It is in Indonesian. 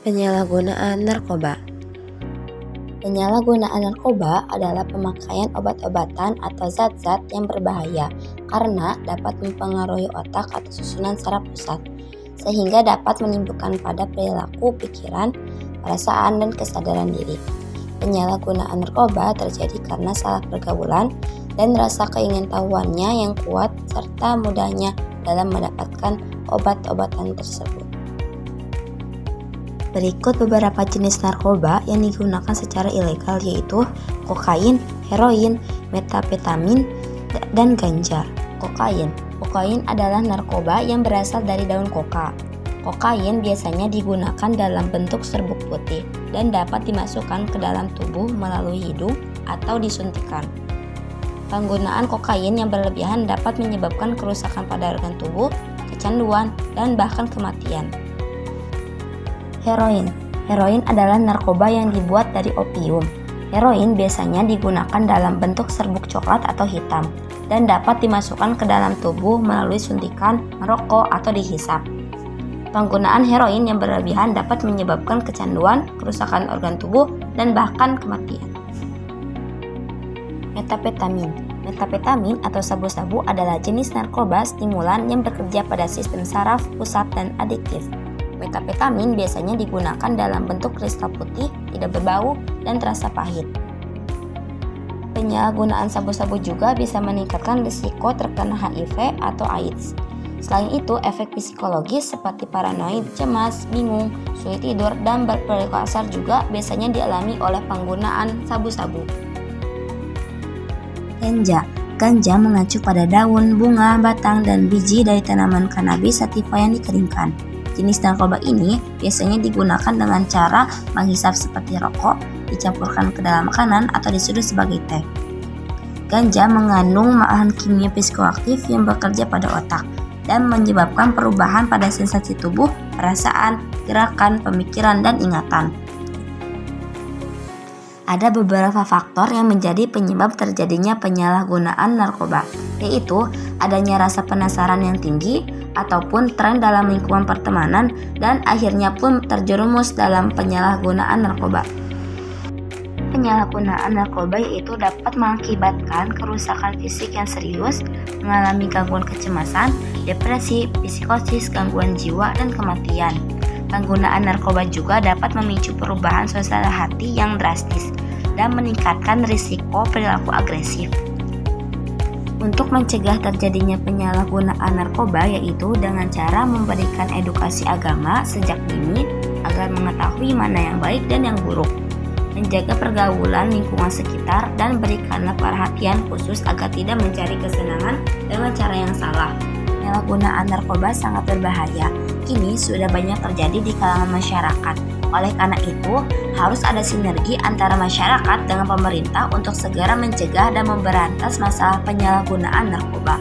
Penyalahgunaan narkoba. Penyalahgunaan narkoba adalah pemakaian obat-obatan atau zat-zat yang berbahaya karena dapat mempengaruhi otak atau susunan saraf pusat, sehingga dapat menimbulkan pada perilaku, pikiran, perasaan, dan kesadaran diri. Penyalahgunaan narkoba terjadi karena salah pergaulan dan rasa keingintahuannya yang kuat serta mudahnya dalam mendapatkan obat-obatan tersebut. Berikut beberapa jenis narkoba yang digunakan secara ilegal, yaitu kokain, heroin, metapetamin, dan ganja. Kokain adalah narkoba yang berasal dari daun koka. Kokain biasanya digunakan dalam bentuk serbuk putih dan dapat dimasukkan ke dalam tubuh melalui hidung atau disuntikan. Penggunaan kokain yang berlebihan dapat menyebabkan kerusakan pada organ tubuh, kecanduan, dan bahkan kematian. Heroin adalah narkoba yang dibuat dari opium. Heroin biasanya digunakan dalam bentuk serbuk coklat atau hitam dan dapat dimasukkan ke dalam tubuh melalui suntikan, merokok, atau dihisap. Penggunaan heroin yang berlebihan dapat menyebabkan kecanduan, kerusakan organ tubuh, dan bahkan kematian. Metapetamin atau sabu-sabu adalah jenis narkoba stimulan yang bekerja pada sistem saraf pusat dan adiktif. Metapetamin biasanya digunakan dalam bentuk kristal putih, tidak berbau, dan terasa pahit. Penyalahgunaan sabu-sabu juga bisa meningkatkan risiko terkena HIV atau AIDS. Selain itu, efek psikologis seperti paranoid, cemas, bingung, sulit tidur, dan berperilaku kasar juga biasanya dialami oleh penggunaan sabu-sabu. Ganja mengacu pada daun, bunga, batang, dan biji dari tanaman cannabis sativa yang dikeringkan. Jenis narkoba ini biasanya digunakan dengan cara menghisap seperti rokok, dicampurkan ke dalam makanan, atau diseduh sebagai teh. Ganja mengandung bahan kimia psikoaktif yang bekerja pada otak dan menyebabkan perubahan pada sensasi tubuh, perasaan, gerakan, pemikiran, dan ingatan. Ada beberapa faktor yang menjadi penyebab terjadinya penyalahgunaan narkoba, yaitu adanya rasa penasaran yang tinggi, ataupun tren dalam lingkungan pertemanan, dan akhirnya pun terjerumus dalam penyalahgunaan narkoba. Penyalahgunaan narkoba yaitu dapat mengakibatkan kerusakan fisik yang serius, mengalami gangguan kecemasan, depresi, psikosis, gangguan jiwa, dan kematian. Penggunaan narkoba juga dapat memicu perubahan suasana hati yang drastis dan meningkatkan risiko perilaku agresif. Untuk mencegah terjadinya penyalahgunaan narkoba yaitu dengan cara memberikan edukasi agama sejak dini agar mengetahui mana yang baik dan yang buruk, menjaga pergaulan lingkungan sekitar, dan berikanlah perhatian khusus agar tidak mencari kesenangan dengan cara yang salah. Penyalahgunaan narkoba sangat berbahaya. Kini sudah banyak terjadi di kalangan masyarakat. Oleh karena itu, harus ada sinergi antara masyarakat dengan pemerintah untuk segera mencegah dan memberantas masalah penyalahgunaan narkoba.